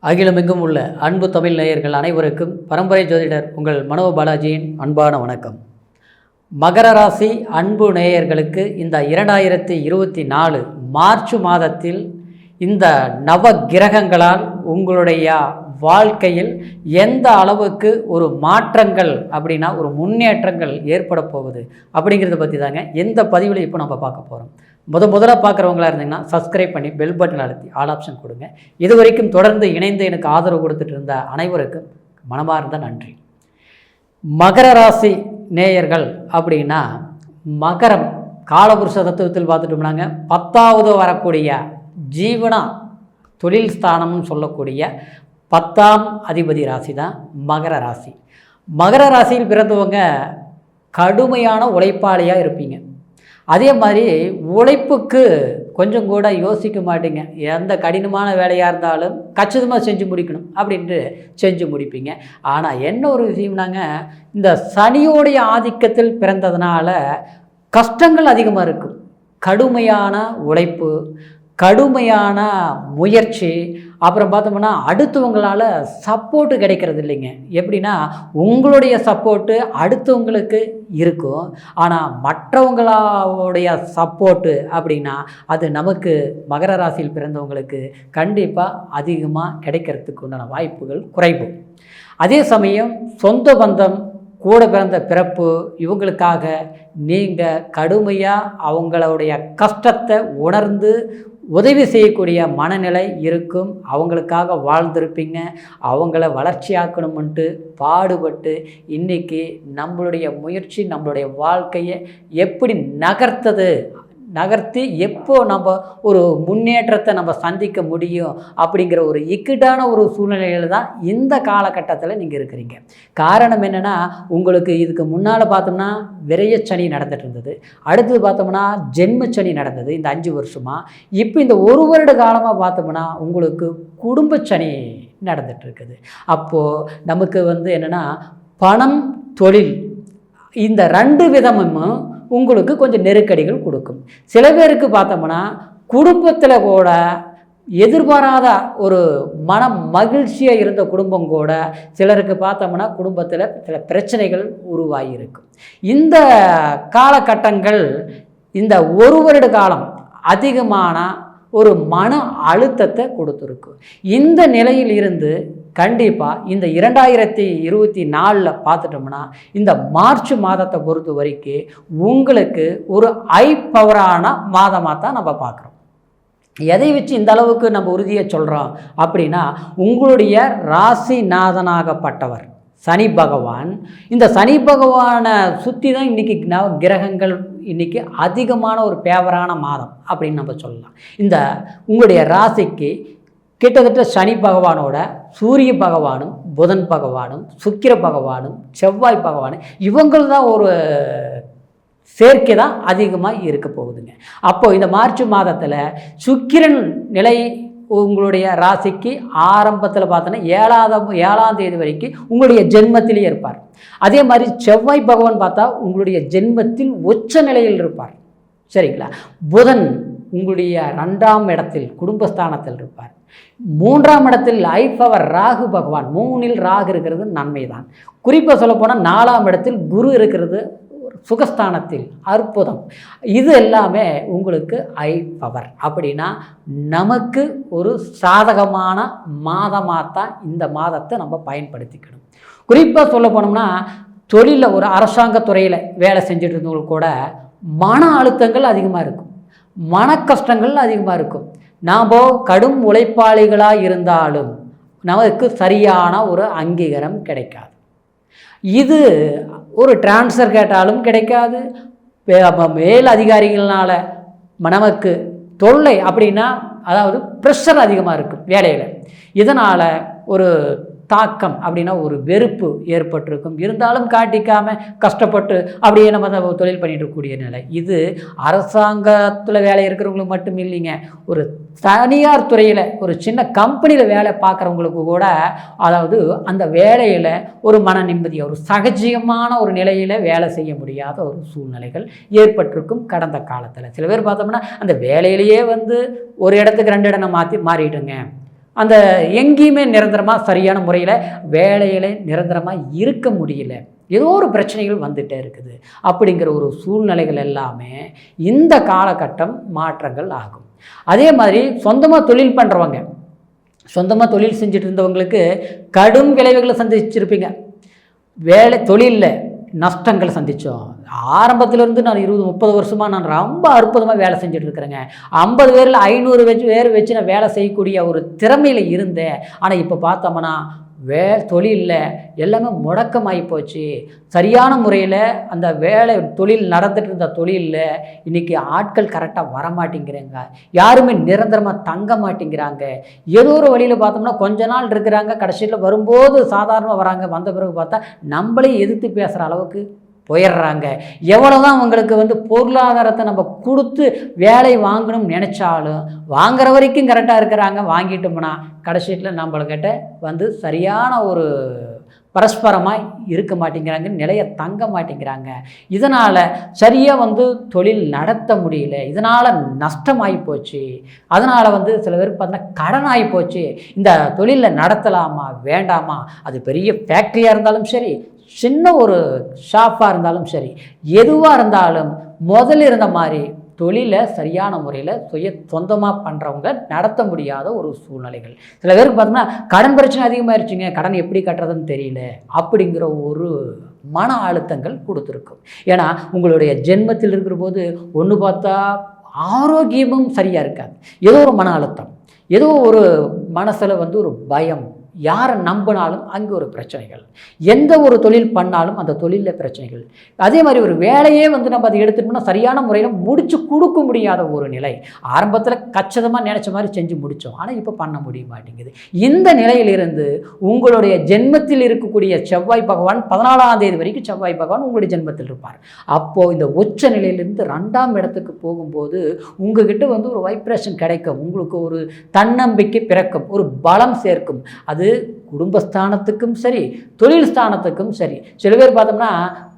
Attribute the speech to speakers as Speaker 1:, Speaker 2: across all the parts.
Speaker 1: அகிலமெங்கும் உள்ள அன்பு தமிழ் நேயர்கள் அனைவருக்கும் பரம்பரை ஜோதிடர் உங்கள் மனோ பாலாஜியின் அன்பான வணக்கம். மகர ராசி அன்பு நேயர்களுக்கு இந்த 2024 மார்ச் மாதத்தில் இந்த நவ கிரகங்களால் உங்களுடைய வாழ்க்கையில் எந்த அளவுக்கு ஒரு மாற்றங்கள் அப்படின்னா ஒரு முன்னேற்றங்கள் ஏற்பட போகுது அப்படிங்கிறத பற்றி தாங்க எந்த பதிவில் இப்போ நம்ம பார்க்க போகிறோம். முதல்ல பார்க்குறவங்களா இருந்தீங்கன்னா சப்ஸ்கிரைப் பண்ணி பெல் பட்டன் அழுத்தி ஆல் ஆப்ஷன் கொடுங்க. இது வரைக்கும் தொடர்ந்து இணைந்து எனக்கு ஆதரவு கொடுத்துட்டு இருந்த அனைவருக்கும் மனமார்ந்த நன்றி. மகர ராசி நேயர்கள் அப்படின்னா மகரம் காலபுருஷ தத்துவத்தில் பார்த்துட்டோம்னாங்க 10வது வரக்கூடிய ஜீவனா தொழில் ஸ்தானம்னு சொல்லக்கூடிய 10ஆம் அதிபதி ராசி தான் மகர ராசி. மகர ராசியில் பிறந்தவங்க கடுமையான உழைப்பாளியாக இருப்பீங்க. அதே மாதிரி உழைப்புக்கு கொஞ்சம் கூட யோசிக்க மாட்டீங்க. எந்த கடினமான வேலையாக இருந்தாலும் கச்சிதமாக செஞ்சு முடிக்கணும் அப்படின்ட்டு செஞ்சு முடிப்பீங்க. ஆனால் என்ன ஒரு விஷயம்னாங்க, இந்த சனியோடைய ஆதிக்கத்தில் பிறந்ததுனால கஷ்டங்கள் அதிகமாக இருக்கும். கடுமையான உழைப்பு, கடுமையான முயற்சி, அப்புறம் பார்த்தோம்னா அடுத்தவங்களால் சப்போர்ட்டு கிடைக்கிறது இல்லைங்க. எப்படின்னா உங்களுடைய சப்போர்ட்டு அடுத்தவங்களுக்கு இருக்கும், ஆனால் மற்றவங்களுடைய சப்போர்ட்டு அப்படின்னா அது நமக்கு மகர ராசியில் பிறந்தவங்களுக்கு கண்டிப்பாக அதிகமாக கிடைக்கிறதுக்கு உண்டான வாய்ப்புகள் குறைவு. அதே சமயம் சொந்த பந்தம், கூட பிறந்த பிறப்பு, இவங்களுக்காக நீங்கள் கடுமையாக அவங்களுடைய கஷ்டத்தை உணர்ந்து உதவி செய்யக்கூடிய மனநிலை இருக்கும். அவங்களுக்காக வாழ்ந்திருப்பீங்க. அவங்கள வளர்ச்சியாக்கணும்ன்ட்டு பாடுபட்டு இன்றைக்கி நம்மளுடைய முயற்சி நம்மளுடைய வாழ்க்கையை எப்படி நகர்த்தி எப்போ நம்ம ஒரு முன்னேற்றத்தை நம்ம சந்திக்க முடியும் அப்படிங்கிற ஒரு இக்கட்டான ஒரு சூழ்நிலையில் தான் இந்த காலகட்டத்தில் நீங்கள் இருக்கிறீங்க. காரணம் என்னென்னா, உங்களுக்கு இதுக்கு முன்னால் பார்த்தோம்னா விரயச்சனி நடந்துட்டு இருந்தது. அடுத்தது பார்த்தோம்னா ஜென்மச்சனி நடந்தது இந்த 5 வருஷமாக. இப்போ இந்த 1 வருட காலமாக பார்த்தோம்னா உங்களுக்கு குடும்பச்சனி நடந்துட்டு இருக்குது. அப்போது நமக்கு என்னென்னா பணம், தொழில் இந்த 2 விதமும் உங்களுக்கு கொஞ்சம் நெருக்கடிகள் கொடுக்கும். சில பேருக்கு பார்த்தோம்னா குடும்பத்தில் கூட எதிர்பாராத ஒரு மன மகிழ்ச்சியாக இருந்த குடும்பம் கூட சிலருக்கு பார்த்தோம்னா குடும்பத்தில் சில பிரச்சனைகள் உருவாகியிருக்கும். இந்த காலகட்டங்கள் இந்த 1 வருட காலம் அதிகமான ஒரு மன அழுத்தத்தை கொடுத்துருக்கு. இந்த நிலையில் இருந்து கண்டிப்பாக இந்த 2024 பார்த்துட்டோம்னா இந்த மார்ச் மாதத்தை பொறுத்த வரைக்கும் உங்களுக்கு ஒரு ஹை பவரான மாதமாக தான் நம்ம பார்க்குறோம். எதை வச்சு இந்த அளவுக்கு நம்ம உறுதியை சொல்கிறோம் அப்படின்னா, உங்களுடைய ராசிநாதனாகப்பட்டவர் சனி பகவான், இந்த சனி பகவானை சுற்றி தான் இன்றைக்கி கிரகங்கள் இன்றைக்கி அதிகமான ஒரு ஃபேவரான மாதம் அப்படின்னு நம்ம சொல்லலாம். இந்த உங்களுடைய ராசிக்கு கிட்டத்தட்ட சனி பகவானோட சூரிய பகவானும் புதன் பகவானும் சுக்கிர பகவானும் செவ்வாய் பகவானும் இவங்கள் தான் ஒரு சேர்க்கை தான் அதிகமாக இருக்க போகுதுங்க. அப்போது இந்த மார்ச் மாதத்தில் சுக்கிரன் நிலை உங்களுடைய ராசிக்கு ஆரம்பத்தில் பார்த்தோன்னா 7ஆம் தேதி வரைக்கும் உங்களுடைய ஜென்மத்திலே இருப்பார். அதே மாதிரி செவ்வாய் பகவான் பார்த்தா உங்களுடைய ஜென்மத்தில் உச்ச நிலையில் இருப்பார். சரிங்களா? புதன் உங்களுடைய 2ஆம் இடத்தில் குடும்பஸ்தானத்தில் இருப்பார். 3ஆம் இடத்தில் ஐபவர் ராகு பகவான், 3இல் ராகு இருக்கிறது நன்மை தான். குறிப்பாக சொல்லப்போனால் 4ஆம் இடத்தில் குரு இருக்கிறது சுகஸ்தானத்தில் அற்புதம். இது எல்லாமே உங்களுக்கு ஐ பவர். அப்படின்னா நமக்கு ஒரு சாதகமான மாதமாக தான் இந்த மாதத்தை நம்ம பயன்படுத்திக்கணும். குறிப்பாக சொல்ல போனோம்னா தொழிலில் ஒரு அரசாங்க துறையில் வேலை செஞ்சுட்டு இருந்தவங்களுக்கு கூட மன அழுத்தங்கள் அதிகமாக இருக்கும், மன கஷ்டங்கள் அதிகமாக இருக்கும். நாம் கடும் உழைப்பாளிகளாக இருந்தாலும் நமக்கு சரியான ஒரு அங்கீகாரம் கிடைக்காது. இது ஒரு டிரான்ஸ்ஃபர் கேட்டாலும் கிடைக்காது. மேல் அதிகாரிகள்னால நமக்கு தொல்லை அப்படின்னா, அதாவது ப்ரெஷர் அதிகமாக இருக்கும் வேலையில். இதனால் ஒரு தாக்கம் அப்படின்னா ஒரு வெறுப்பு ஏற்பட்டிருக்கும். இருந்தாலும் காட்டிக்காமல் கஷ்டப்பட்டு அப்படியே நம்ம தொழில் பண்ணிட்டு இருக்கக்கூடிய நிலை. இது அரசாங்கத்தில் வேலை இருக்கிறவங்களுக்கு மட்டும் இல்லைங்க, ஒரு தனியார் துறையில் ஒரு சின்ன கம்பெனியில் வேலை பார்க்குறவங்களுக்கு கூட அதாவது அந்த வேலையில் ஒரு மன நிம்மதியாக ஒரு சகஜமான ஒரு நிலையில் வேலை செய்ய முடியாத ஒரு சூழ்நிலைகள் ஏற்பட்டிருக்கும் கடந்த காலத்தில். சில பேர் பார்த்தோம்னா அந்த வேலையிலேயே ஒரு இடத்துக்கு 2 இடம் மாறிட்டுங்க. அந்த எங்கேயுமே நிரந்தரமாக சரியான முறையில் வேலையில் நிரந்தரமாக இருக்க முடியல, ஏதோ ஒரு பிரச்சனைகள் வந்துகிட்டே இருக்குது. அப்படிங்கிற ஒரு சூழ்நிலைகள் எல்லாமே இந்த காலகட்டம் மாற்றங்கள் ஆகும். அதே மாதிரி சொந்தமாக தொழில் பண்ணுறவங்க, சொந்தமாக தொழில் செஞ்சுட்டு இருந்தவங்களுக்கு கடும் விளைவுகளை சந்திச்சிருப்பீங்க. வேலை தொழிலில் நஷ்டங்கள் சந்தித்தோம். ஆரம்பத்திலேருந்து நான் 20-30 வருஷமாக நான் ரொம்ப அற்புதமாக வேலை செஞ்சுட்டு இருக்கிறேங்க. 50 பேரில் 500 பேர் வச்சு நான் வேலை செய்யக்கூடிய ஒரு திறமையில் இருந்தேன். ஆனால் இப்போ பார்த்தோம்னா தொழிலில் எல்லாமே முடக்கமாகி போச்சு. சரியான முறையில் அந்த வேலை தொழில் நடந்துட்டு இருந்த தொழிலில் இன்றைக்கி ஆட்கள் கரெக்டாக வரமாட்டேங்கிறாங்க, யாருமே நிரந்தரமாக தங்க மாட்டேங்கிறாங்க. ஏதோ ஒரு வழியில் பார்த்தோம்னா கொஞ்ச நாள் இருக்கிறாங்க, கடைசியில் வரும்போது சாதாரணமாக வராங்க, வந்த பிறகு பார்த்தா நம்மளே எதிர்த்து பேசுகிற அளவுக்கு போயிடுறாங்க. எவ்வளோதான் அவங்களுக்கு பொருளாதாரத்தை நம்ம கொடுத்து வேலை வாங்கணும்னு நினச்சாலும் வாங்குற வரைக்கும் கரெக்டாக இருக்கிறாங்க. வாங்கிட்டோம்னா கடைசியில் நம்மள்கிட்ட சரியான ஒரு பரஸ்பரமாக இருக்க மாட்டேங்கிறாங்க, நிலையை தங்க மாட்டேங்கிறாங்க. இதனால் சரியாக தொழில் நடத்த முடியல, இதனால் நஷ்டமாகி போச்சு. அதனால் சில பேருக்கு பார்த்தீங்கன்னா கடன் ஆகி போச்சு. இந்த தொழிலில் நடத்தலாமா வேண்டாமா, அது பெரிய ஃபேக்ட்ரியாக இருந்தாலும் சரி, சின்ன ஒரு ஷாப்பாக இருந்தாலும் சரி, எதுவாக இருந்தாலும் முதல்ல இருந்த மாதிரி தொழிலை சரியான முறையில் சொந்தமாக பண்ணுறவங்க நடத்த முடியாத ஒரு சூழ்நிலைகள். சில பேருக்கு பார்த்தோம்னா கடன் பிரச்சனை அதிகமாகிடுச்சுங்க, கடன் எப்படி கட்டுறதுன்னு தெரியல, அப்படிங்கிற ஒரு மன அழுத்தங்கள் கொடுத்துருக்கும். ஏன்னா உங்களுடைய ஜென்மத்தில் இருக்கிற போது ஒன்று பார்த்தா ஆரோக்கியமும் சரியாக இருக்காது, ஏதோ ஒரு மன அழுத்தம், ஏதோ ஒரு மனசில் ஒரு பயம், யாரை நம்பினாலும் அங்கே ஒரு பிரச்சனைகள், எந்த ஒரு தொழில் பண்ணாலும் அந்த தொழிலில் பிரச்சனைகள். அதே மாதிரி ஒரு வேலையே நம்ம அதை எடுத்துட்டோம்னா சரியான முறையில் முடித்து கொடுக்க முடியாத ஒரு நிலை. ஆரம்பத்தில் கச்சிதமாக நினச்ச மாதிரி செஞ்சு முடித்தோம், ஆனால் இப்போ பண்ண முடிய மாட்டேங்குது. இந்த நிலையிலிருந்து உங்களுடைய ஜென்மத்தில் இருக்கக்கூடிய செவ்வாய் பகவான் 14ஆம் தேதி வரைக்கும் செவ்வாய் பகவான் உங்களுடைய ஜென்மத்தில் இருப்பார். அப்போது இந்த உச்ச நிலையிலிருந்து 2ஆம் இடத்துக்கு போகும்போது உங்ககிட்ட ஒரு வைப்ரேஷன் கிடைக்கும், உங்களுக்கு ஒரு தன்னம்பிக்கை பிறக்கும், ஒரு பலம் சேர்க்கும். அது குடும்பஸ்தானத்துக்கும் சரி, தொழில் ஸ்தானத்துக்கும் சரி. சில பேர் பார்த்தோம்னா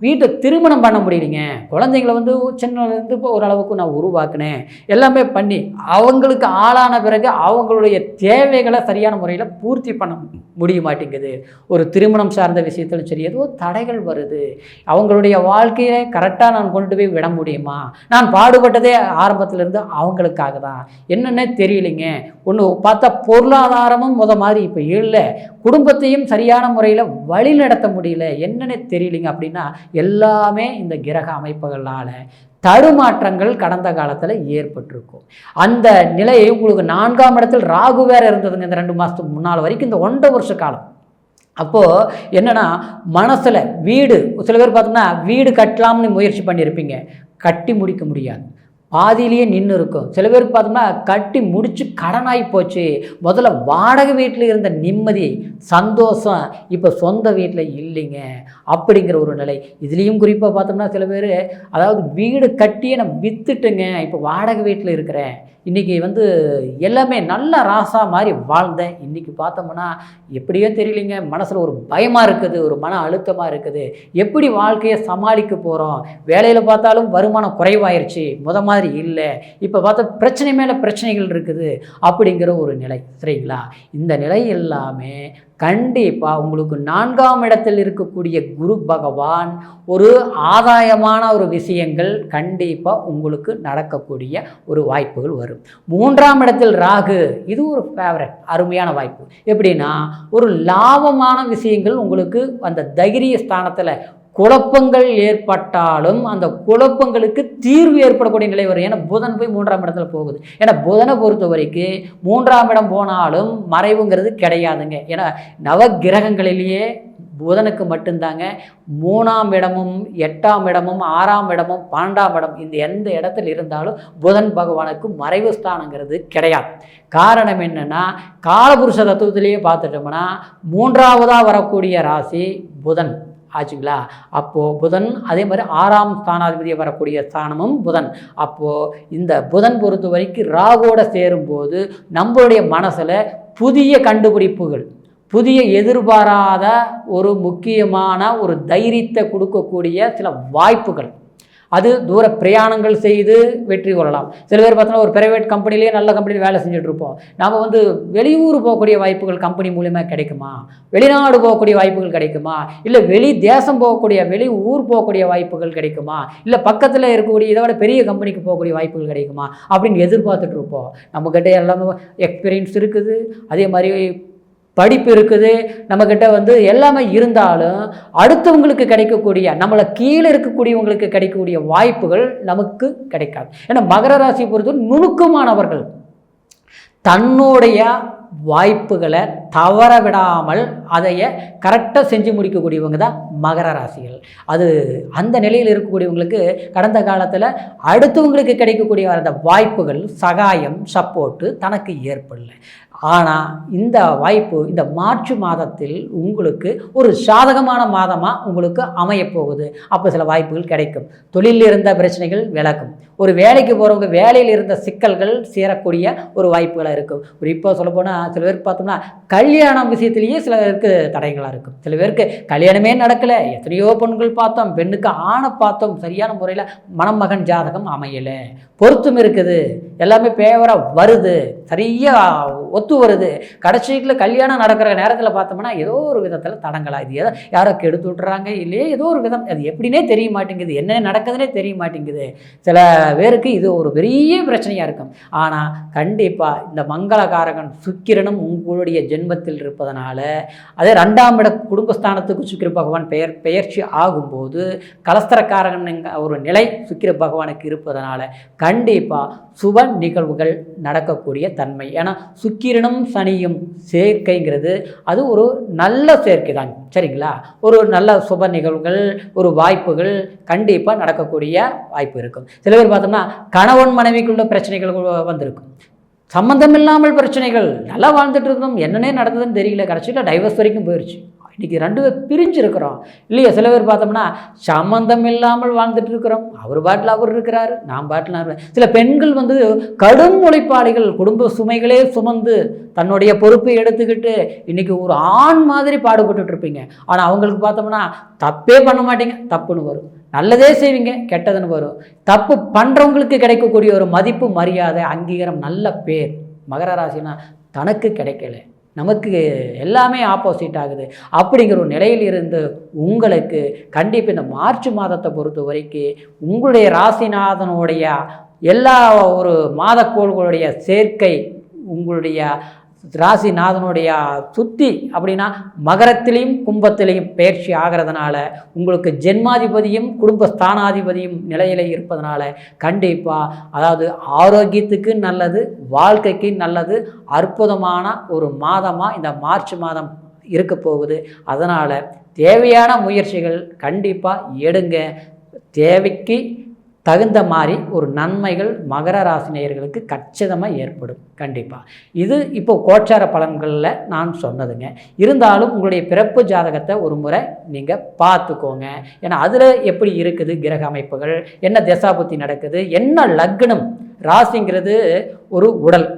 Speaker 1: வீட்டை திருமணம் பண்ண முடியலைங்க, குழந்தைங்களை சின்னலேருந்து இப்போ ஓரளவுக்கு நான் உருவாக்கினேன், எல்லாமே பண்ணி அவங்களுக்கு ஆளான பிறகு அவங்களுடைய தேவைகளை சரியான முறையில் பூர்த்தி பண்ண முடிய மாட்டேங்குது. ஒரு திருமணம் சார்ந்த விஷயத்திலும் சரி, ஏதோ தடைகள் வருது. அவங்களுடைய வாழ்க்கையை கரெக்டாக நான் கொண்டு போய் விட முடியுமா? நான் பாடுபட்டதே ஆரம்பத்திலேருந்து அவங்களுக்காக தான், என்னென்ன தெரியலைங்க. ஒன்று பார்த்தா பொருளாதாரமும் மாதிரி இப்போ இல்லை, குடும்பத்தையும் சரியான முறையில் வழி நடத்த முடியல, என்னென்ன தெரியலைங்க. அப்படின்னா எல்லாமே இந்த கிரக அமைப்புகளால் தடுமாற்றங்கள் கடந்த காலத்தில் ஏற்பட்டிருக்கும். அந்த நிலையை உங்களுக்கு 4ஆம் இடத்தில் ராகு வேறு இருந்ததுங்க இந்த 2 மாதத்துக்கு முன்னால் வரைக்கும், இந்த 1.5 வருஷ காலம். அப்போது என்னென்னா மனசில் வீடு, சில பேர் பார்த்தோம்னா வீடு கட்டலாம்னு முயற்சி பண்ணியிருப்பீங்க, கட்டி முடிக்க முடியாது, பாதியிலேயே நின்று இருக்கும். சில பேருக்கு பார்த்தோம்னா கட்டி முடித்து கடனாகி போச்சு. முதல்ல வாடகை வீட்டில் இருந்த நிம்மதி சந்தோஷம் இப்போ சொந்த வீட்டில் இல்லைங்க, அப்படிங்கிற ஒரு நிலை. இதுலேயும் குறிப்பாக பார்த்தோம்னா சில பேர் அதாவது வீடு கட்டியே நான் விற்றுட்டுங்க, இப்போ வாடகை வீட்டில் இருக்கிறேன், இன்றைக்கி எல்லாமே நல்ல ராசா மாதிரி வாழ்ந்தேன், இன்றைக்கி பார்த்தோம்னா எப்படியோ தெரியலைங்க, மனசில் ஒரு பயமாக இருக்குது, ஒரு மன அழுத்தமாக இருக்குது, எப்படி வாழ்க்கையை சமாளிக்க போகிறோம், வேலையில் பார்த்தாலும் வருமானம் குறைவாயிருச்சு, மாதிரி இல்லை, இப்போ பார்த்தா பிரச்சனை மேலே பிரச்சனைகள் இருக்குது, அப்படிங்கிற ஒரு நிலை. சரிங்களா? இந்த நிலை எல்லாமே கண்டிப்பாக உங்களுக்கு 4ஆம் இடத்தில் இருக்கக்கூடிய குரு பகவான் ஒரு ஆதாயமான ஒரு விஷயங்கள் கண்டிப்பாக உங்களுக்கு நடக்கக்கூடிய ஒரு வாய்ப்புகள் வரும். 3ஆம் இடத்தில் ராகு, இது ஒரு ஃபேவரட் அருமையான வாய்ப்பு. எப்படின்னா ஒரு லாபமான விஷயங்கள் உங்களுக்கு அந்த தைரிய ஸ்தானத்தில் குழப்பங்கள் ஏற்பட்டாலும் அந்த குழப்பங்களுக்கு தீர்வு ஏற்படக்கூடிய நிலை வரும். ஏன்னா புதன் போய் 3ஆம் இடத்துல போகுது. ஏன்னா புதனை பொறுத்த வரைக்கும் 3ஆம் இடம் போனாலும் மறைவுங்கிறது கிடையாதுங்க. ஏன்னா நவகிரகங்களிலேயே புதனுக்கு மட்டும்தாங்க 3ஆம் இடமும் 8ஆம் இடமும் 6ஆம் இடமும் 12ஆம் இடம், இந்த எந்த இடத்துல இருந்தாலும் புதன் பகவானுக்கு மறைவு ஸ்தானங்கிறது கிடையாது. காரணம் என்னென்னா காலபுருஷ தத்துவத்திலேயே பார்த்துட்டோம்னா 3ஆவதாக வரக்கூடிய ராசி புதன் ஆச்சுங்களா. அப்போது புதன் அதே மாதிரி 6ஆம் ஸ்தானாதிபதியை வரக்கூடிய ஸ்தானமும் புதன். அப்போது இந்த புதன் பொறுத்த வரைக்கும் ராகுவோட சேரும்போது நம்மளுடைய மனசில் புதிய கண்டுபிடிப்புகள், புதிய எதிர்பாராத ஒரு முக்கியமான ஒரு தைரியத்தை கொடுக்கக்கூடிய சில வாய்ப்புகள், அது தூர பிரயாணங்கள் செய்து வெற்றி கொள்ளலாம். சில பேர் பார்த்தோன்னா ஒரு பிரைவேட் கம்பெனிலேயே நல்ல கம்பெனியில் வேலை செஞ்சுட்டு இருப்போம். நாம் வந்து வெளியூர் போகக்கூடிய வாய்ப்புகள் கம்பெனி மூலியமாக கிடைக்குமா, வெளிநாடு போகக்கூடிய வாய்ப்புகள் கிடைக்குமா, இல்லை வெளி தேசம் போகக்கூடிய வெளி ஊர் போகக்கூடிய வாய்ப்புகள் கிடைக்குமா, இல்லை பக்கத்தில் இருக்கக்கூடிய இதை விட பெரிய கம்பெனிக்கு போகக்கூடிய வாய்ப்புகள் கிடைக்குமா அப்படின்னு எதிர்பார்த்துட்டு இருப்போம். நம்மக்கிட்ட எல்லாமே எக்ஸ்பீரியன்ஸ் இருக்குது, அதே மாதிரி படிப்பு இருக்குது, நம்மக்கிட்ட வந்து எல்லாமே இருந்தாலும் அடுத்தவங்களுக்கு கிடைக்கக்கூடிய நம்மளை கீழே இருக்கக்கூடியவங்களுக்கு கிடைக்கக்கூடிய வாய்ப்புகள் நமக்கு கிடைக்காது. ஏன்னா மகர ராசி பொறுத்து நுணுக்கமானவர்கள் தன்னுடைய வாய்ப்புகளை தவற விடாமல் அதைய கரெக்டாக செஞ்சு முடிக்கக்கூடியவங்க தான் மகர ராசிகள். அது அந்த நிலையில் இருக்கக்கூடியவங்களுக்கு கடந்த காலத்தில் அடுத்தவங்களுக்கு கிடைக்கக்கூடிய அந்த வாய்ப்புகள் சகாயம் சப்போர்ட்டு தனக்கு ஏற்படல. ஆனால் இந்த வாய்ப்பு இந்த மார்ச் மாதத்தில் உங்களுக்கு ஒரு சாதகமான மாதமாக உங்களுக்கு அமையப்போகுது. அப்போ சில வாய்ப்புகள் கிடைக்கும். தொழிலில் இருந்த பிரச்சனைகள் விளக்கும். ஒரு வேலைக்கு போகிறவங்க வேலையில் இருந்த சிக்கல்கள் சேரக்கூடிய ஒரு வாய்ப்புகளாக இருக்கும். ஒரு இப்போ சொல்லப்போனால் சில பேருக்கு பார்த்தோம்னா கல்யாணம் விஷயத்திலேயே சில பேருக்கு தடைகளாக இருக்கும். சில பேருக்கு கல்யாணமே நடக்கலை, எத்தனையோ பெண்கள் பார்த்தோம், பெண்ணுக்கு ஆணை பார்த்தோம், சரியான முறையில் மணமகன் ஜாதகம் அமையலை, பொருத்தம் இருக்குது, எல்லாமே பேவராக வருது, சரியாக ஒத்து வருது, கடைசியில் கல்யாணம் நடக்கிற நேரத்தில் பார்த்தோம்னா ஏதோ ஒரு விதத்தில் தடங்களா, இது ஏதோ யாரோ கெடுத்து விட்டுறாங்க, இல்லையே ஏதோ ஒரு விதம், அது எப்படின்னே தெரிய மாட்டேங்குது, என்ன நடக்குதுன்னே தெரிய மாட்டேங்குது. சில பேருக்கு இது ஒரு பெரிய பிரச்சனையாக இருக்கும். ஆனால் கண்டிப்பாக இந்த மங்களகாரகன் சுக்கிரனும் உங்களுடைய ஜென்மத்தில் இருப்பதனால, அதே 2ஆம் இட குடும்பஸ்தானத்துக்கு சுக்கிர பகவான் பெயர்ச்சி ஆகும்போது கலஸ்தரக்காரகன் ஒரு நிலை சுக்கிர பகவானுக்கு இருப்பதனால கண்டிப்பாக சுப நிகழ்வுகள் நடக்கக்கூடிய தன்மை. ஏன்னா சுக்கிரனும் சனியும் சேர்க்கைங்கிறது அது ஒரு நல்ல சேர்க்கை தான், சரிங்களா? ஒரு நல்ல சுப நிகழ்வுகள் ஒரு வாய்ப்புகள் கண்டிப்பாக நடக்கக்கூடிய வாய்ப்பு இருக்கும். சில பேர் பார்த்தோம்னா கணவன் மனைவிக்குள்ள பிரச்சனைகள் வந்திருக்கும், சம்மந்தம் இல்லாமல் பிரச்சனைகள், நல்லா வாழ்ந்துட்டு இருந்தோம், என்னன்னே நடந்ததுன்னு தெரியல, கடைசியில் டைவர்ஸ் வரைக்கும் போயிடுச்சு, இன்றைக்கி 2 பேர் பிரிஞ்சிருக்கிறோம் இல்லையா? சில பேர் பார்த்தோம்னா சம்மந்தம் இல்லாமல் வாழ்ந்துட்டு இருக்கிறோம், அவர் பாட்டில் அவர் இருக்கிறாரு, நான் பாட்டில். சில பெண்கள் வந்து கடும் உழைப்பாளிகள், குடும்ப சுமைகளே சுமந்து தன்னுடைய பொறுப்பை எடுத்துக்கிட்டு இன்றைக்கி ஒரு ஆண் மாதிரி பாடுபட்டு இருப்பீங்க. ஆனால் அவங்களுக்கு பார்த்தோம்னா தப்பே பண்ண மாட்டீங்க, தப்புன்னு வரும், நல்லதே செய்வீங்க கெட்டதுன்னு வரும். தப்பு பண்ணுறவங்களுக்கு கிடைக்கக்கூடிய ஒரு மதிப்பு மரியாதை அங்கீகாரம் நல்ல பேர் மகர ராசினா தனக்கு கிடைக்கல, நமக்கு எல்லாமே ஆப்போசிட் ஆகுது. அப்படிங்கிற ஒரு நிலையில் இருந்து உங்களுக்கு கண்டிப்பாக இந்த மார்ச் மாதத்தை பொறுத்த வரைக்கும் உங்களுடைய ராசிநாதனுடைய எல்லா ஒரு மாதக்கோள்களுடைய சேர்க்கை உங்களுடைய ராசிநாதனுடைய சுத்தி அப்படின்னா மகரத்திலையும் கும்பத்திலையும் பயிற்சி ஆகிறதுனால உங்களுக்கு ஜென்மாதிபதியும் குடும்பஸ்தானாதிபதியும் நிலையில் இருப்பதனால கண்டிப்பாக அதாவது ஆரோக்கியத்துக்கு நல்லது, வாழ்க்கைக்கு நல்லது, அற்புதமான ஒரு மாதமாக இந்த மார்ச் மாதம் இருக்க போகுது. அதனால் தேவையான முயற்சிகள் கண்டிப்பாக எடுங்க. தேவைக்கு தகுந்த மாதிரி ஒரு நன்மைகள் மகர ராசினியர்களுக்கு கச்சிதமாக ஏற்படும் கண்டிப்பாக. இது இப்போ கோச்சார பலன்களில் நான் சொன்னதுங்க. இருந்தாலும் உங்களுடைய பிறப்பு ஜாதகத்தை ஒரு முறை நீங்கள் பார்த்துக்கோங்க. ஏன்னா அதில் எப்படி இருக்குது கிரக அமைப்புகள், என்ன தசாபுத்தி நடக்குது, என்ன லக்னம், ராசிங்கிறது ஒரு உடல்,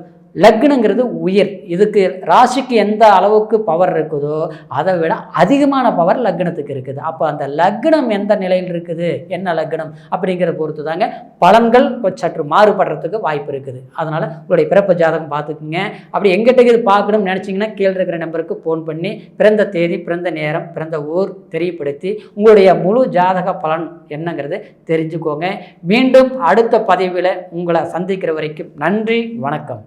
Speaker 1: லக்னங்கிறது உயிர். இதுக்கு ராசிக்கு எந்த அளவுக்கு பவர் இருக்குதோ அதை விட அதிகமான பவர் லக்னத்துக்கு இருக்குது. அப்போ அந்த லக்னம் எந்த நிலையில் இருக்குது, என்ன லக்னம் அப்படிங்கிற பொறுத்து தாங்க பலன்கள் சற்று மாறுபடுறதுக்கு வாய்ப்பு இருக்குது. அதனால் உங்களுடைய பிறப்பு ஜாதகம் பார்த்துக்குங்க. அப்படி எங்கிட்ட இது பார்க்கணும்னு நினச்சிங்கன்னா கீழே இருக்கிற நம்பருக்கு ஃபோன் பண்ணி பிறந்த தேதி, பிறந்த நேரம், பிறந்த ஊர் தெரியப்படுத்தி உங்களுடைய முழு ஜாதக பலன் என்னங்கிறத தெரிஞ்சுக்கோங்க. மீண்டும் அடுத்த பதிவில் உங்களை சந்திக்கிற வரைக்கும் நன்றி, வணக்கம்.